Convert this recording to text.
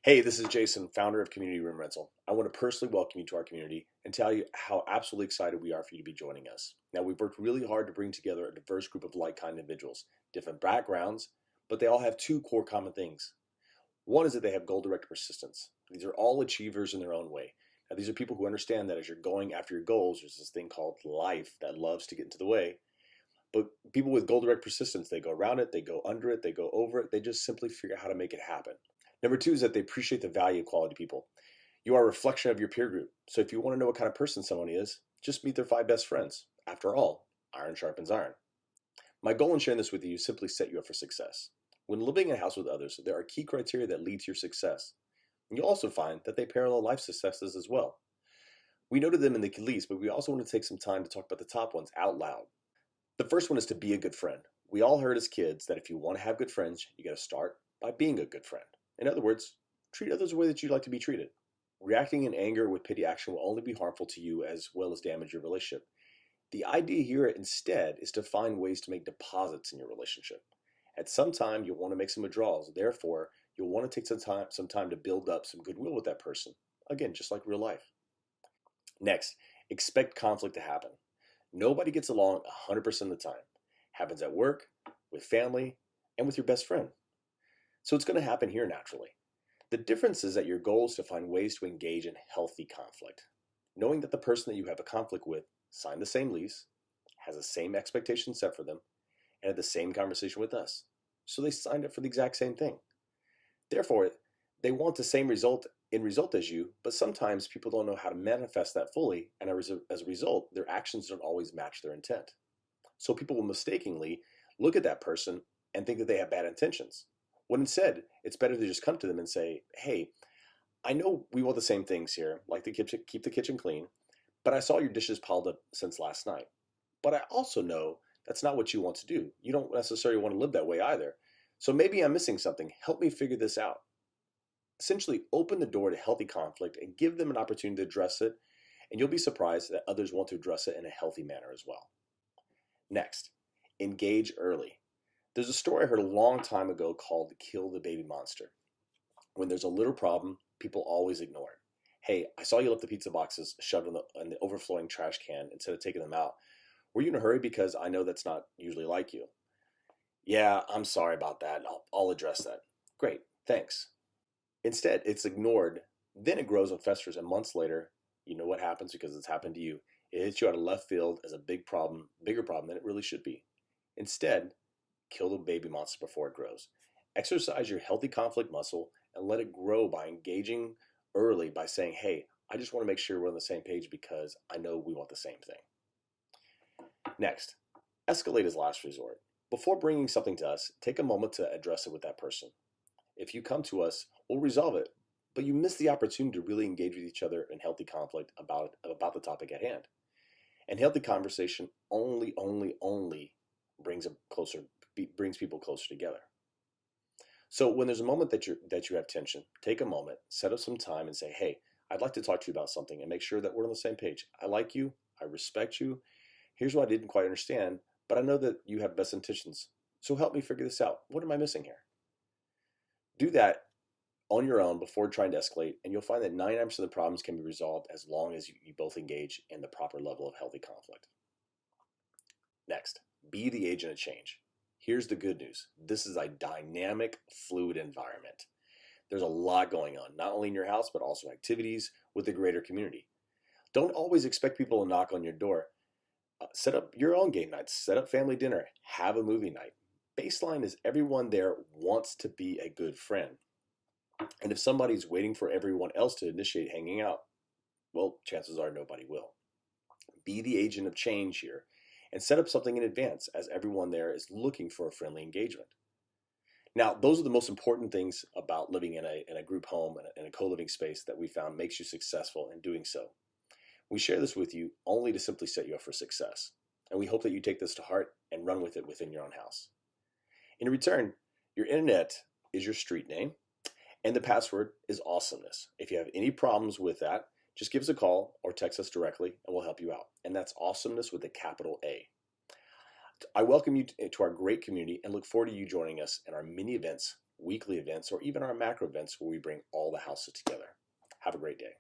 Hey, this is Jason, founder of Community Room Rental. I want to personally welcome you to our community and tell you how absolutely excited we are for you to be joining us. Now, we've worked really hard to bring together a diverse group of like-kind individuals, different backgrounds, but they all have two core common things. One is that they have goal-directed persistence. These are all achievers in their own way. Now, these are people who understand that as you're going after your goals, there's this thing called life that loves to get into the way. But people with goal-directed persistence, they go around it, they go under it, they go over it, they just simply figure out how to make it happen. Number two is that they appreciate the value of quality people. You are a reflection of your peer group. So if you want to know what kind of person someone is, just meet their five best friends. After all, iron sharpens iron. My goal in sharing this with you is simply set you up for success. When living in a house with others, there are key criteria that lead to your success. And you'll also find that they parallel life successes as well. We noted them in the least, but we also want to take some time to talk about the top ones out loud. The first one is to be a good friend. We all heard as kids that if you want to have good friends, you got to start by being a good friend. In other words, treat others the way that you'd like to be treated. Reacting in anger with petty action will only be harmful to you as well as damage your relationship. The idea here instead is to find ways to make deposits in your relationship. At some time, you'll want to make some withdrawals. Therefore, you'll want to take some time to build up some goodwill with that person. Again, just like real life. Next, expect conflict to happen. Nobody gets along 100% of the time. Happens at work, with family, and with your best friend. So it's going to happen here naturally. The difference is that your goal is to find ways to engage in healthy conflict. Knowing that the person that you have a conflict with signed the same lease, has the same expectations set for them, and had the same conversation with us. So they signed up for the exact same thing. Therefore, they want the same result as you, but sometimes people don't know how to manifest that fully, and as a result, their actions don't always match their intent. So people will mistakenly look at that person and think that they have bad intentions. When instead, it's better to just come to them and say, hey, I know we want the same things here, like to keep the kitchen clean, but I saw your dishes piled up since last night. But I also know that's not what you want to do. You don't necessarily want to live that way either. So maybe I'm missing something. Help me figure this out. Essentially, open the door to healthy conflict and give them an opportunity to address it, and you'll be surprised that others want to address it in a healthy manner as well. Next, engage early. There's a story I heard a long time ago called Kill the Baby Monster. When there's a little problem, people always ignore it. Hey, I saw you left the pizza boxes shoved in the overflowing trash can instead of taking them out. Were you in a hurry? Because I know that's not usually like you. Yeah, I'm sorry about that. I'll address that. Great, thanks. Instead, it's ignored, then it grows and festers, and months later, you know what happens because it's happened to you. It hits you out of left field as a bigger problem than it really should be. Instead, kill the baby monster before it grows. Exercise your healthy conflict muscle and let it grow by engaging early by saying, hey, I just want to make sure we're on the same page because I know we want the same thing. Next, escalate is last resort. Before bringing something to us, take a moment to address it with that person. If you come to us, we'll resolve it, but you miss the opportunity to really engage with each other in healthy conflict about the topic at hand. And healthy conversation only brings people closer together. So when there's a moment that you have tension, take a moment, set up some time and say, hey, I'd like to talk to you about something and make sure that we're on the same page. I like you. I respect you. Here's what I didn't quite understand, but I know that you have best intentions. So help me figure this out. What am I missing here? Do that on your own before trying to escalate, and you'll find that 99% of the problems can be resolved as long as you both engage in the proper level of healthy conflict. Next, be the agent of change. Here's the good news. This is a dynamic, fluid environment. There's a lot going on, not only in your house, but also activities with the greater community. Don't always expect people to knock on your door. Set up your own game nights, set up family dinner, have a movie night. Baseline is everyone there wants to be a good friend. And if somebody's waiting for everyone else to initiate hanging out, well, chances are nobody will. Be the agent of change here and set up something in advance as everyone there is looking for a friendly engagement. Now, those are the most important things about living in a group home and a co-living space that we found makes you successful in doing so. We share this with you only to simply set you up for success. And we hope that you take this to heart and run with it within your own house. In return, your internet is your street name, and the password is Awesomeness. If you have any problems with that, just give us a call or text us directly and we'll help you out. And that's Awesomeness with a capital A. I welcome you to our great community and look forward to you joining us in our mini events weekly events, or even our macro events where we bring all the houses together. Have a great day.